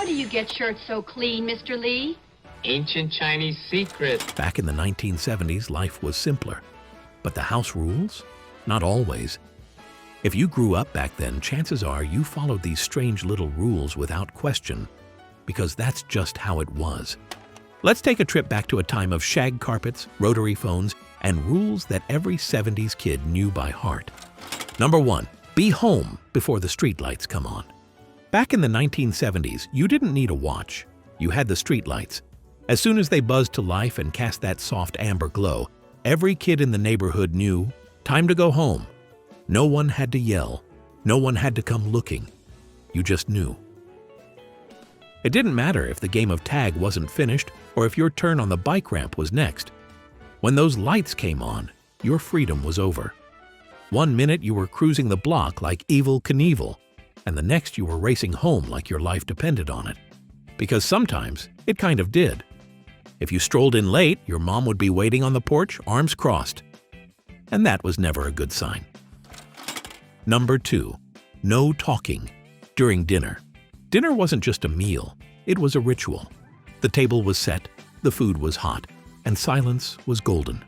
How do you get shirts so clean, Mr. Lee? Ancient Chinese secret. Back in the 1970s, life was simpler. But the house rules? Not always. If you grew up back then, chances are you followed these strange little rules without question, because that's just how it was. Let's take a trip back to a time of shag carpets, rotary phones, and rules that every 70s kid knew by heart. Number 1. Be home before the streetlights come on. Back in the 1970s, you didn't need a watch. You had the streetlights. As soon as they buzzed to life and cast that soft amber glow, every kid in the neighborhood knew, time to go home. No one had to yell. No one had to come looking. You just knew. It didn't matter if the game of tag wasn't finished or if your turn on the bike ramp was next. When those lights came on, your freedom was over. 1 minute you were cruising the block like Evel Knievel, and the next you were racing home like your life depended on it. Because sometimes it kind of did. If you strolled in late, your mom would be waiting on the porch, arms crossed. And that was never a good sign. Number 2. No talking during dinner. Dinner wasn't just a meal, it was a ritual. The table was set, the food was hot, and silence was golden.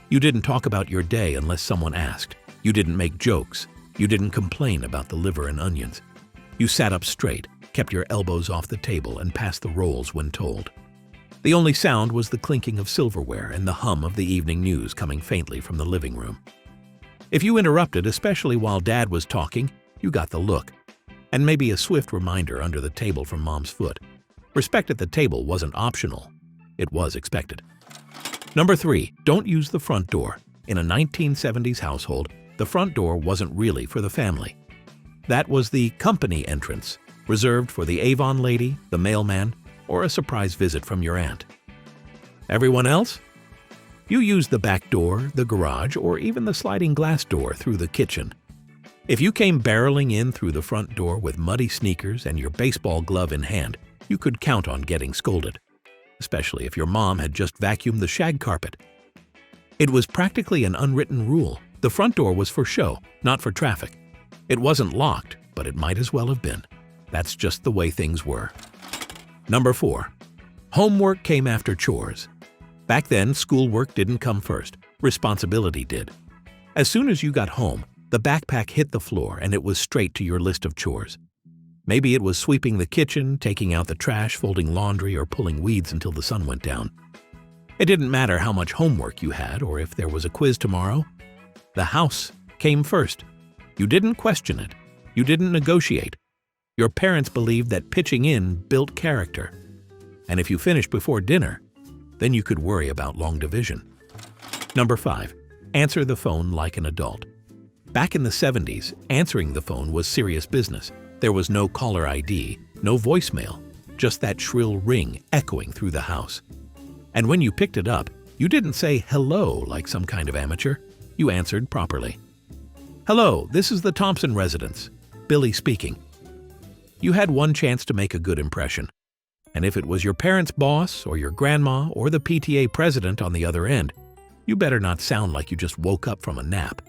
You didn't talk about your day unless someone asked. You didn't make jokes. You didn't complain about the liver and onions. You sat up straight, kept your elbows off the table, and passed the rolls when told. The only sound was the clinking of silverware and the hum of the evening news coming faintly from the living room. If you interrupted, especially while Dad was talking, you got the look, and maybe a swift reminder under the table from Mom's foot. Respect at the table wasn't optional. It was expected. Number 3. Don't use the front door. In a 1970s household, the front door wasn't really for the family. That was the company entrance, reserved for the Avon lady, the mailman, or a surprise visit from your aunt. Everyone else? You used the back door, the garage, or even the sliding glass door through the kitchen. If you came barreling in through the front door with muddy sneakers and your baseball glove in hand, you could count on getting scolded, especially if your mom had just vacuumed the shag carpet. It was practically an unwritten rule. The front door was for show, not for traffic. It wasn't locked, but it might as well have been. That's just the way things were. Number 4. Homework came after chores. Back then, schoolwork didn't come first. Responsibility did. As soon as you got home, the backpack hit the floor and it was straight to your list of chores. Maybe it was sweeping the kitchen, taking out the trash, folding laundry, or pulling weeds until the sun went down. It didn't matter how much homework you had or if there was a quiz tomorrow. The house came first. You didn't question it. You didn't negotiate. Your parents believed that pitching in built character. And if you finished before dinner, then you could worry about long division. Number 5. Answer the phone like an adult. Back in the 70s, answering the phone was serious business. There was no caller ID, no voicemail, just that shrill ring echoing through the house. And when you picked it up, you didn't say hello like some kind of amateur. You answered properly. Hello, this is the Thompson residence. Billy speaking. You had one chance to make a good impression. And if it was your parents' boss or your grandma or the PTA president on the other end, you better not sound like you just woke up from a nap.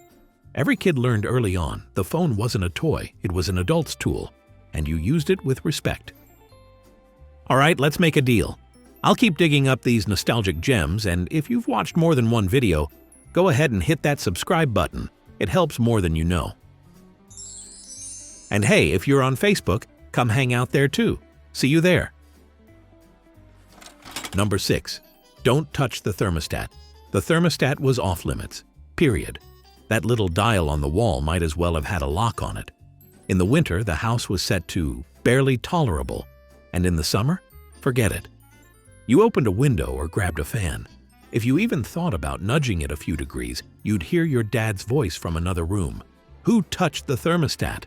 Every kid learned early on the phone wasn't a toy, it was an adult's tool, and you used it with respect. All right, let's make a deal. I'll keep digging up these nostalgic gems, and if you've watched more than one video, go ahead and hit that subscribe button. It helps more than you know. And hey, if you're on Facebook, come hang out there too. See you there. Number 6. Don't touch the thermostat. The thermostat was off limits. Period. That little dial on the wall might as well have had a lock on it. In the winter, the house was set to barely tolerable, and in the summer, forget it. You opened a window or grabbed a fan. If you even thought about nudging it a few degrees, you'd hear your dad's voice from another room. Who touched the thermostat?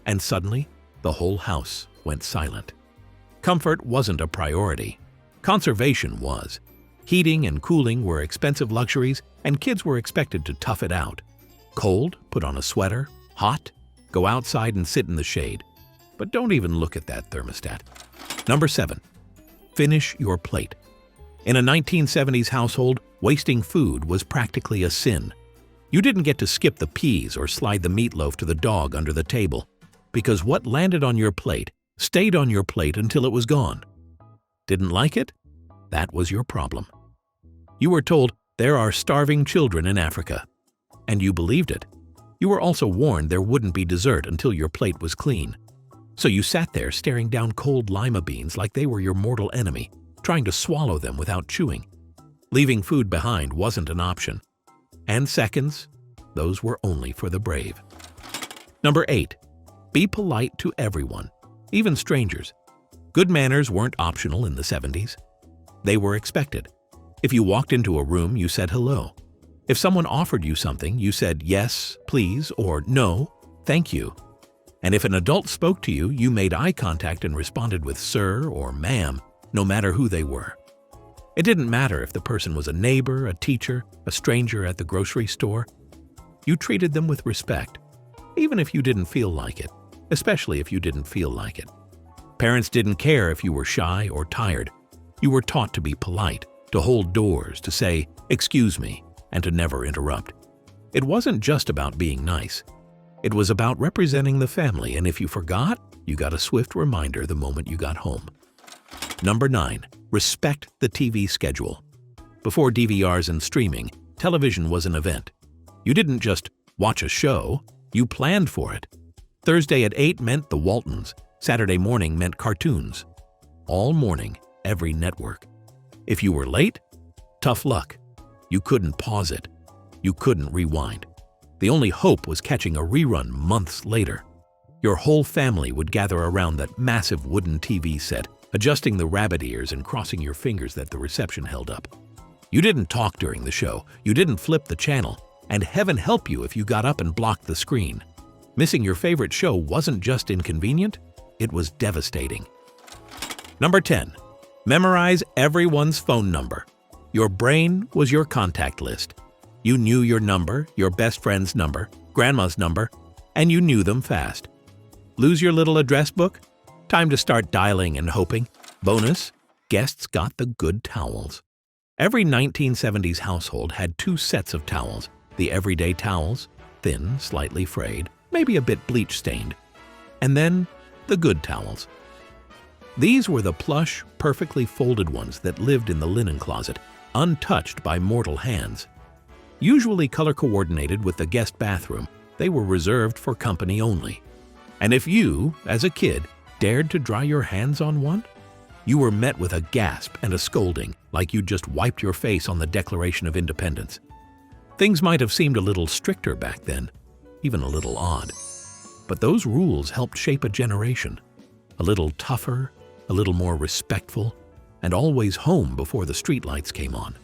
And suddenly, the whole house went silent. Comfort wasn't a priority. Conservation was. Heating and cooling were expensive luxuries, and kids were expected to tough it out. Cold, put on a sweater. Hot, go outside and sit in the shade. But don't even look at that thermostat. Number 7. Finish your plate. In a 1970s household, wasting food was practically a sin. You didn't get to skip the peas or slide the meatloaf to the dog under the table, because what landed on your plate Stayed on your plate until it was gone. Didn't like it? That was your problem. You were told there are starving children in Africa, and you believed it. You were also warned there wouldn't be dessert until your plate was clean. So you sat there staring down cold lima beans like they were your mortal enemy, trying to swallow them without chewing. Leaving food behind wasn't an option. And seconds, those were only for the brave. Number 8. Be polite to everyone, even strangers. Good manners weren't optional in the 70s. They were expected. If you walked into a room, you said hello. If someone offered you something, you said yes, please, or no, thank you. And if an adult spoke to you, you made eye contact and responded with sir or ma'am, no matter who they were. It didn't matter if the person was a neighbor, a teacher, a stranger at the grocery store. You treated them with respect, even if you didn't feel like it, especially if you didn't feel like it. Parents didn't care if you were shy or tired. You were taught to be polite, to hold doors, to say, "Excuse me," and to never interrupt. It wasn't just about being nice. It was about representing the family, and if you forgot, you got a swift reminder the moment you got home. Number 9. Respect the TV schedule. Before DVRs and streaming, television was an event. You didn't just watch a show, you planned for it. Thursday at 8 meant the Waltons. Saturday morning meant cartoons. All morning, every network. If you were late, tough luck. You couldn't pause it. You couldn't rewind. The only hope was catching a rerun months later. Your whole family would gather around that massive wooden TV set, adjusting the rabbit ears and crossing your fingers that the reception held up. You didn't talk during the show. You didn't flip the channel. And heaven help you if you got up and blocked the screen. Missing your favorite show wasn't just inconvenient, it was devastating. Number 10. Memorize everyone's phone number. Your brain was your contact list. You knew your number, your best friend's number, grandma's number, and you knew them fast. Lose your little address book? Time to start dialing and hoping. Bonus, guests got the good towels. Every 1970s household had 2 sets of towels. The everyday towels, thin, slightly frayed, maybe a bit bleach-stained. And then the good towels. These were the plush, perfectly folded ones that lived in the linen closet, untouched by mortal hands. Usually color-coordinated with the guest bathroom, they were reserved for company only. And if you, as a kid, dared to dry your hands on one, you were met with a gasp and a scolding, like you'd just wiped your face on the Declaration of Independence. Things might have seemed a little stricter back then, even a little odd. But those rules helped shape a generation. A little tougher, a little more respectful, and always home before the streetlights came on.